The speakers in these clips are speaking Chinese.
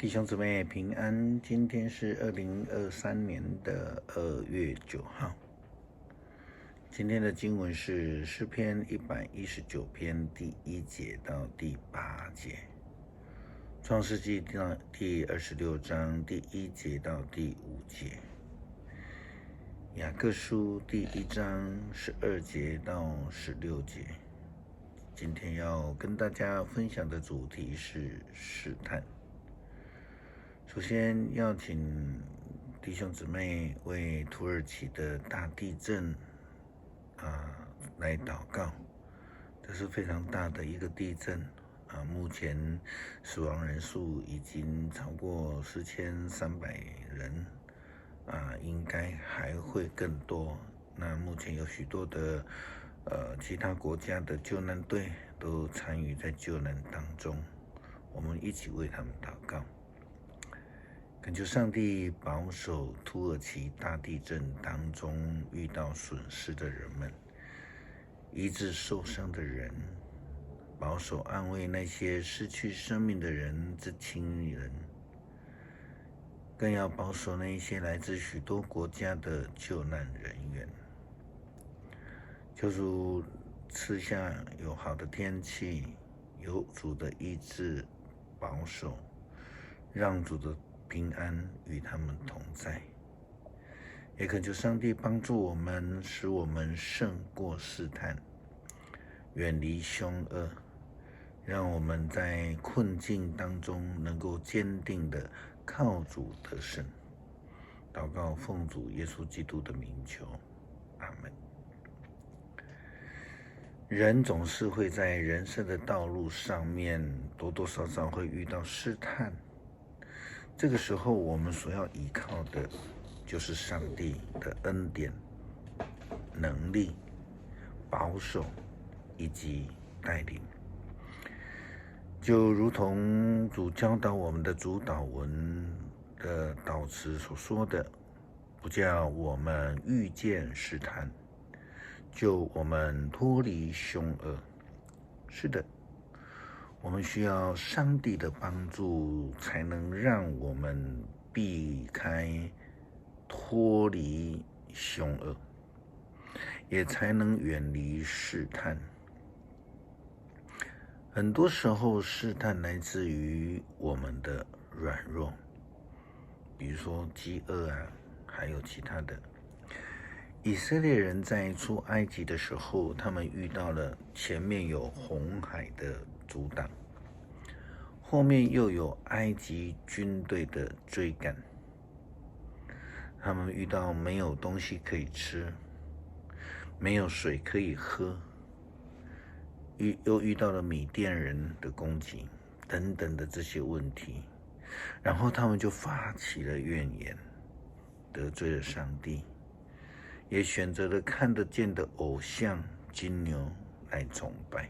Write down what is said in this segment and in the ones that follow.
弟兄姊妹平安，今天是2023年的2月9号。今天的经文是诗篇119篇第1节到第8节，创世纪第26章第1节到第5节，雅各书第1章12节到16节。今天要跟大家分享的主题是试探。首先要请弟兄姊妹为土耳其的大地震来祷告。这是非常大的一个地震目前死亡人数已经超过4300人应该还会更多。那目前有许多的其他国家的救难队都参与在救难当中，我们一起为他们祷告。恳求上帝保守土耳其大地震当中遇到损失的人们，医治受伤的人，保守安慰那些失去生命的人之亲人，更要保守那些来自许多国家的救难人员。求主赐下有好的天气，有主的医治保守，让主的平安与他们同在。也恳求上帝帮助我们，使我们胜过试探，远离凶恶，让我们在困境当中能够坚定的靠主得胜。祷告奉主耶稣基督的名求，阿们。人总是会在人生的道路上面多多少少会遇到试探，这个时候我们所要依靠的就是上帝的恩典、能力、保守以及带领。就如同主教导我们的主祷文的祷词所说的，不叫我们遇见试探，救我们脱离凶恶。是的，我们需要上帝的帮助，才能让我们避开脱离凶恶，也才能远离试探。很多时候试探来自于我们的软弱，比如说饥饿还有其他的。以色列人在出埃及的时候，他们遇到了前面有红海的阻挡，后面又有埃及军队的追赶，他们遇到没有东西可以吃，没有水可以喝，又遇到了米甸人的攻击等等的这些问题，然后他们就发起了怨言，得罪了上帝，也选择了看得见的偶像金牛来崇拜。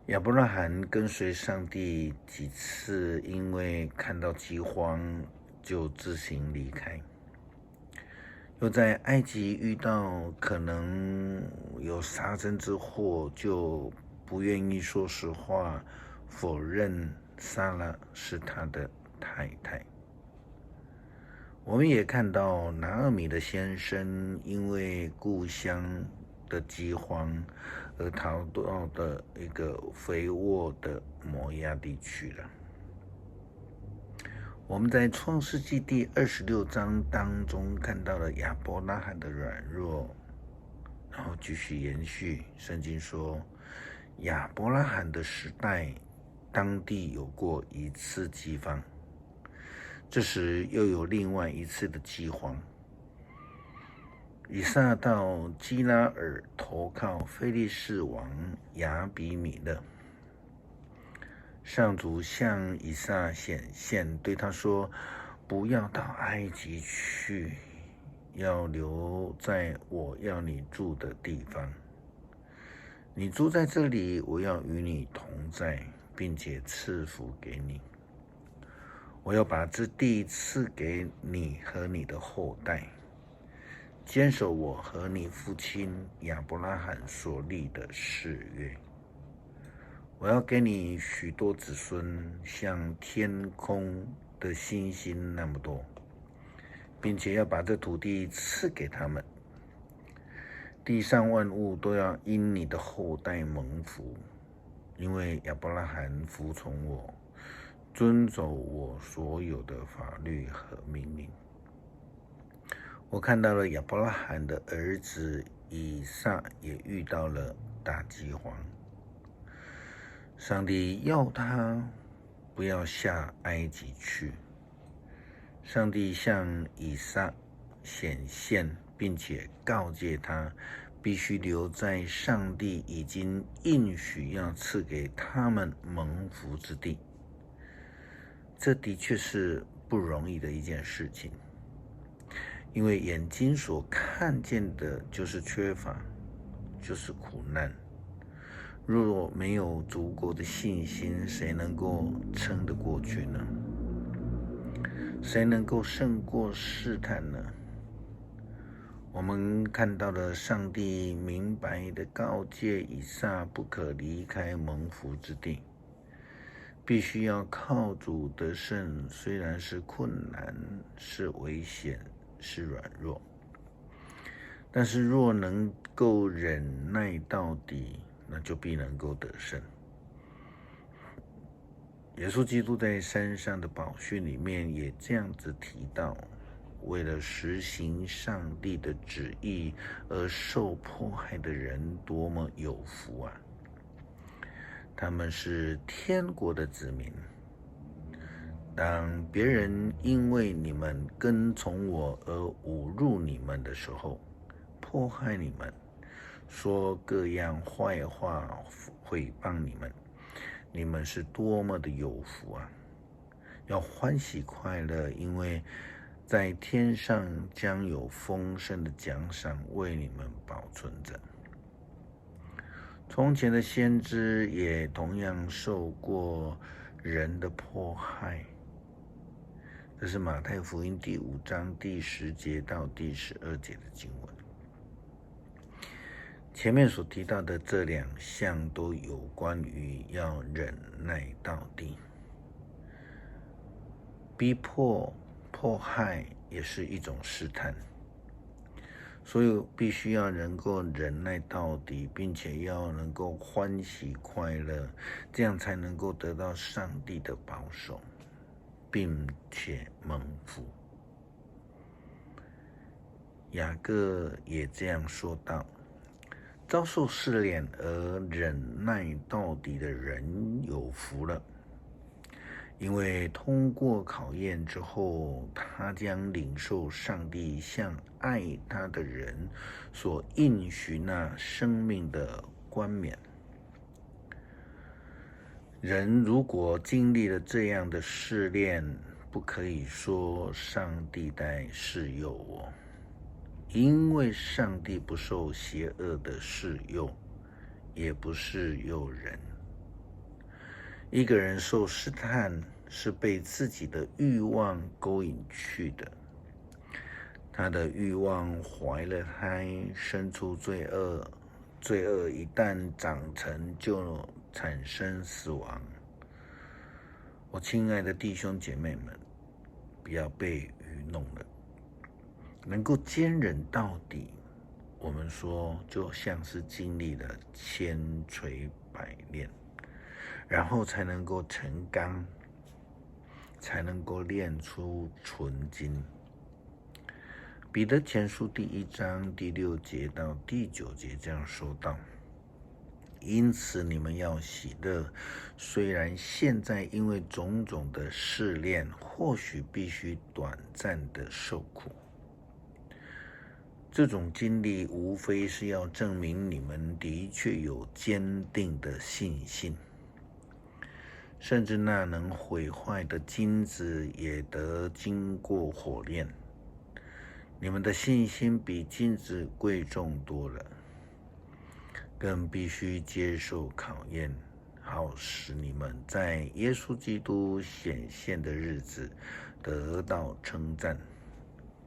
亚伯拉罕跟随上帝几次，因为看到饥荒就自行离开，又在埃及遇到可能有杀身之祸，就不愿意说实话，否认撒拉是他的太太。我们也看到拿俄米的先生因为故乡的饥荒而逃到的一个肥沃的摩押地区了。我们在创世纪第26章当中看到了亚伯拉罕的软弱，然后继续延续。圣经说，亚伯拉罕的时代，当地有过一次饥荒，这时又有另外一次的饥荒。以撒到基拉尔投靠非利士王亚比米勒，上主向以撒显现，对他说，不要到埃及去，要留在我要你住的地方。你住在这里，我要与你同在，并且赐福给你。我要把这地赐给你和你的后代，坚守我和你父亲亚伯拉罕所立的誓约。我要给你许多子孙，像天空的星星那么多，并且要把这土地赐给他们。地上万物都要因你的后代蒙福，因为亚伯拉罕服从我，遵守我所有的法律和命令。我看到了亚伯拉罕的儿子以撒也遇到了大饥荒，上帝要他不要下埃及去。上帝向以撒显现，并且告诫他必须留在上帝已经应许要赐给他们蒙福之地。这的确是不容易的一件事情，因为眼睛所看见的就是缺乏，就是苦难。若没有足够的信心，谁能够撑得过去呢？谁能够胜过试探呢？我们看到了上帝明白的告诫以撒不可离开蒙福之地，必须要靠主得胜，虽然是困难，是危险，是软弱，但是若能够忍耐到底，那就必能够得胜。耶稣基督在山上的宝训里面也这样子提到，为了实行上帝的旨意而受迫害的人多么有福啊！他们是天国的子民。当别人因为你们跟从我而侮辱你们的时候，迫害你们，说各样坏话毁谤你们，你们是多么的有福啊！要欢喜快乐，因为在天上将有丰盛的奖赏为你们保存着。从前的先知也同样受过人的迫害，这是马太福音第5章第10节到第12节的经文。前面所提到的这2项都有关于要忍耐到底。逼迫、迫害也是一种试探，所以必须要能够忍耐到底，并且要能够欢喜快乐，这样才能够得到上帝的保守，并且蒙福。雅各也这样说道，遭受试炼而忍耐到底的人有福了，因为通过考验之后，他将领受上帝向爱他的人所应许那生命的冠冕。人如果经历了这样的试炼，不可以说上帝在试诱我，因为上帝不受邪恶的试诱，也不试诱人。一个人受试探是被自己的欲望勾引去的，他的欲望怀了胎，生出罪恶，罪恶一旦长成，就产生死亡。我亲爱的弟兄姐妹们，不要被愚弄了，能够坚忍到底，我们说就像是经历了千锤百炼，然后才能够成钢，才能够炼出纯金。彼得前书第1章第6节到第9节这样说道，因此你们要喜乐，虽然现在因为种种的试炼，或许必须短暂的受苦。这种经历无非是要证明你们的确有坚定的信心，甚至那能毁坏的金子也得经过火炼。你们的信心比金子贵重多了，更必须接受考验，好使你们在耶稣基督显现的日子得到称赞、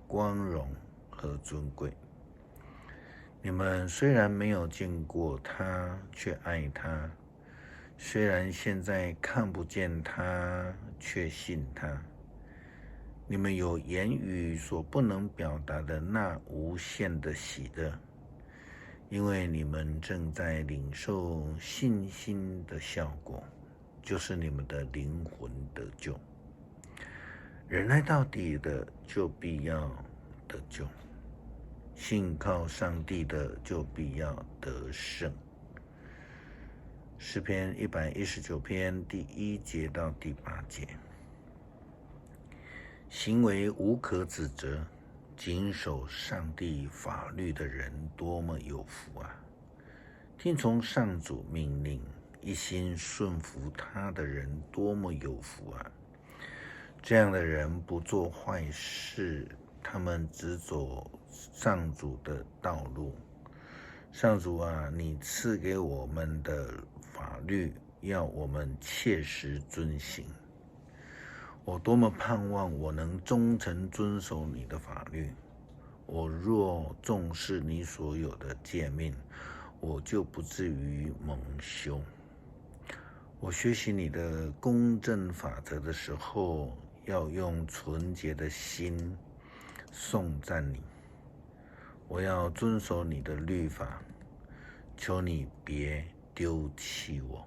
光荣和尊贵。你们虽然没有见过他，却爱他，虽然现在看不见他，却信他。你们有言语所不能表达的那无限的喜乐，因为你们正在领受信心的效果，就是你们的灵魂得救。忍耐到底的，就必要得救；信靠上帝的，就必要得胜。诗篇119篇第1节到第8节。行为无可指责，谨守上帝法律的人多么有福啊！听从上主命令，一心顺服他的人多么有福啊！这样的人不做坏事，他们只走上主的道路。上主啊，你赐给我们的法律，要我们切实遵行。我多么盼望我能忠诚遵守你的法律。我若重视你所有的诫命，我就不至于蒙羞。我学习你的公正法则的时候，要用纯洁的心颂赞你。我要遵守你的律法，求你别丢弃我。